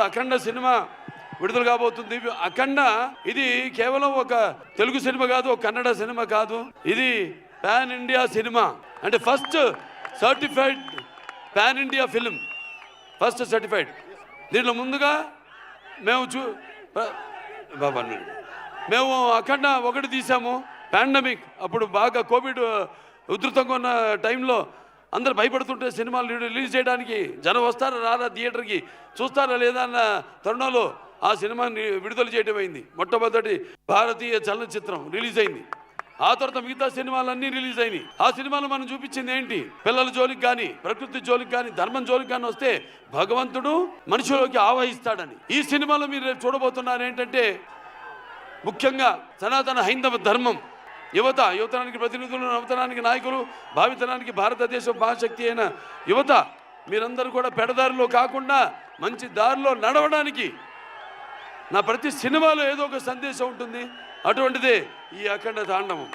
అఖండ cinema విడుదల కాబోతుంది. అఖండ ఇది కేవలం ఒక తెలుగు సినిమా కాదు, ఒక కన్నడ సినిమా కాదు, ఇది పాన్ ఇండియా సినిమా. అంటే first certified pan India film, first certified. దీంట్లో ముందుగా మేము అఖండ ఒకటి తీసాము. పాండమిక్ అప్పుడు బాగా కోవిడ్ ఉధృతంగా ఉన్న టైంలో అందరు భయపడుతుంటే సినిమాలు రిలీజ్ చేయడానికి జనం వస్తారా రారా, థియేటర్కి చూస్తారా లేదా అన్న తరుణంలో ఆ సినిమాని విడుదల చేయడం అయింది. మొట్టమొదటి భారతీయ చలనచిత్రం రిలీజ్ అయింది. ఆ తర్వాత మిగతా సినిమాలన్నీ రిలీజ్ అయినాయి. ఆ సినిమాలో మనం చూపించింది ఏంటి? పిల్లల జోలికి కానీ, ప్రకృతి జోలికి కానీ, ధర్మం జోలికి కానీ వస్తే భగవంతుడు మనుషులోకి ఆవహిస్తాడని. ఈ సినిమాలో మీరు చూడబోతున్నారు ఏంటంటే ముఖ్యంగా సనాతన హైందవ ధర్మం, యువతరానికి ప్రతినిధులు, నవతరానికి నాయకులు, భావితరానికి భారతదేశం మహాశక్తి అయిన యువత మీరందరూ కూడా పెడదారిలో కాకుండా మంచి దారిలో నడవడానికి నా ప్రతి సినిమాలో ఏదో ఒక సందేశం ఉంటుంది. అటువంటిదే ఈ అఖండ తాండవం.